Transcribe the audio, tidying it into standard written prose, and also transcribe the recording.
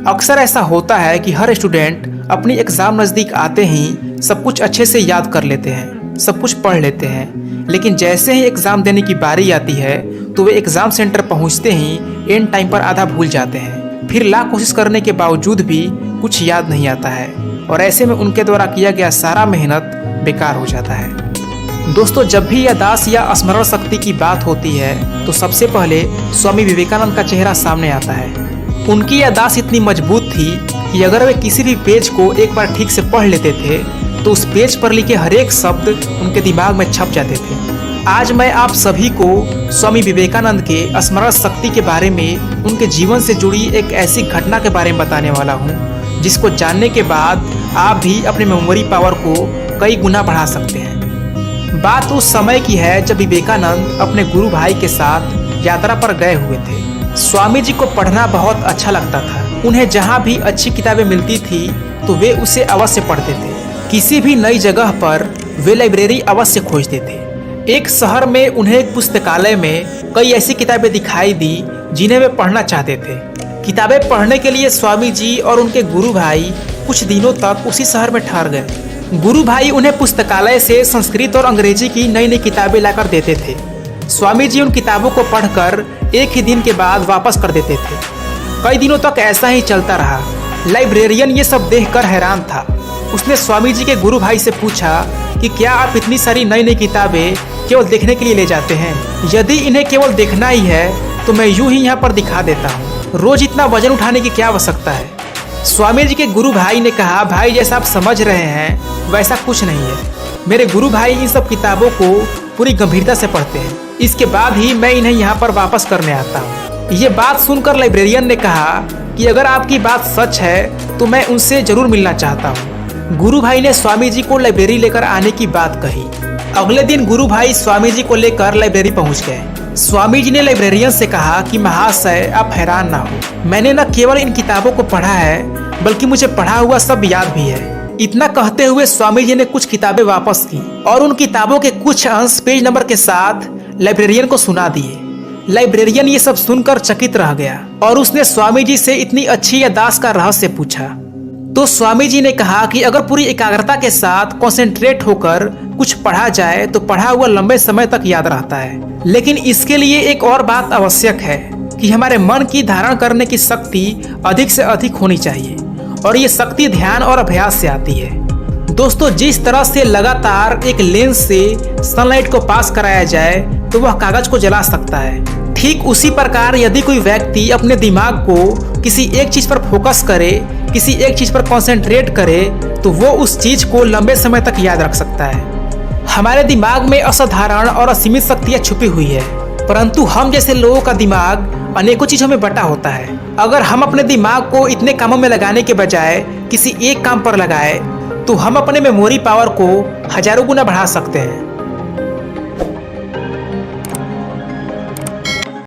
अक्सर ऐसा होता है कि हर स्टूडेंट अपनी एग्ज़ाम नज़दीक आते ही सब कुछ अच्छे से याद कर लेते हैं, सब कुछ पढ़ लेते हैं, लेकिन जैसे ही एग्ज़ाम देने की बारी आती है तो वे एग्ज़ाम सेंटर पहुंचते ही एंड टाइम पर आधा भूल जाते हैं। फिर लाख कोशिश करने के बावजूद भी कुछ याद नहीं आता है और ऐसे में उनके द्वारा किया गया सारा मेहनत बेकार हो जाता है। दोस्तों, जब भी याददाश्त या स्मरण शक्ति की बात होती है तो सबसे पहले स्वामी विवेकानंद का चेहरा सामने आता है। उनकी याददाश्त इतनी मजबूत थी कि अगर वे किसी भी पेज को एक बार ठीक से पढ़ लेते थे तो उस पेज पर लिखे हर एक शब्द उनके दिमाग में छप जाते थे। आज मैं आप सभी को स्वामी विवेकानंद के स्मरण शक्ति के बारे में, उनके जीवन से जुड़ी एक ऐसी घटना के बारे में बताने वाला हूँ जिसको जानने के बाद आप भी अपने मेमोरी पावर को कई गुना बढ़ा सकते हैं। बात उस समय की है जब विवेकानंद अपने गुरु भाई के साथ यात्रा पर गए हुए थे। स्वामी जी को पढ़ना बहुत अच्छा लगता था। उन्हें जहाँ भी अच्छी किताबें मिलती थी तो वे उसे अवश्य पढ़ते थे। किसी भी नई जगह पर वे लाइब्रेरी अवश्य खोजते थे। एक शहर में उन्हें एक पुस्तकालय में कई ऐसी किताबें दिखाई दी जिन्हें वे पढ़ना चाहते थे। किताबें पढ़ने के लिए स्वामी जी और उनके गुरु भाई कुछ दिनों तक उसी शहर में ठहर गए। गुरु भाई उन्हें पुस्तकालय से संस्कृत और अंग्रेजी की नई नई किताबें लाकर देते थे। स्वामी जी उन किताबों को पढ़कर एक ही दिन के बाद वापस कर देते थे। कई दिनों तक ऐसा ही चलता रहा। लाइब्रेरियन ये सब देखकर हैरान था। उसने स्वामी जी के गुरु भाई से पूछा कि क्या आप इतनी सारी नई नई किताबें केवल देखने के लिए ले जाते हैं? यदि इन्हें केवल देखना ही है तो मैं यूं ही यहाँ पर दिखा देता हूँ। रोज इतना वजन उठाने की क्या आवश्यकता है? स्वामी जी के गुरु भाई ने कहा, भाई जैसा आप समझ रहे हैं वैसा कुछ नहीं है। मेरे गुरु भाई इन सब किताबों को पूरी गंभीरता से पढ़ते हैं, इसके बाद ही मैं इन्हें यहाँ पर वापस करने आता हूँ। ये बात सुनकर लाइब्रेरियन ने कहा कि अगर आपकी बात सच है तो मैं उनसे जरूर मिलना चाहता हूँ। गुरु भाई ने स्वामी जी को लाइब्रेरी लेकर आने की बात कही। अगले दिन गुरु भाई स्वामी जी को लेकर लाइब्रेरी पहुँच गए। स्वामी जी ने लाइब्रेरियन से कहा कि महाशय आप हैरान ना हो, मैंने न केवल इन किताबों को पढ़ा है बल्कि मुझे पढ़ा हुआ सब याद भी है। इतना कहते हुए स्वामी जी ने कुछ किताबें वापस की और उन किताबों के कुछ अंश पेज नंबर के साथ लाइब्रेरियन को सुना दिए। लाइब्रेरियन ये सब सुनकर चकित रह गया और उसने स्वामी जी से इतनी अच्छी याददाश्त का रहस्य पूछा। तो स्वामी जी ने कहा कि अगर पूरी एकाग्रता के साथ कंसंट्रेट होकर कुछ पढ़ा जाए तो पढ़ा हुआ लंबे समय तक याद रहता है, लेकिन इसके लिए एक और बात आवश्यक है कि हमारे मन की धारण करने की शक्ति अधिक से अधिक होनी चाहिए और ये शक्ति ध्यान और अभ्यास से आती है। दोस्तों, जिस तरह से लगातार एक लेंस से सनलाइट को पास कराया जाए तो वह कागज को जला सकता है, ठीक उसी प्रकार यदि कोई व्यक्ति अपने दिमाग को किसी एक चीज पर फोकस करे, किसी एक चीज पर कंसंट्रेट करे तो वो उस चीज को लंबे समय तक याद रख सकता है। हमारे दिमाग में असाधारण और असीमित शक्तियां छुपी हुई है, परंतु हम जैसे लोगों का दिमाग अनेकों चीजों में बटा होता है। अगर हम अपने दिमाग को इतने कामों में लगाने के बजाय किसी एक काम पर लगाए तो हम अपने मेमोरी पावर को हजारों गुना बढ़ा सकते हैं।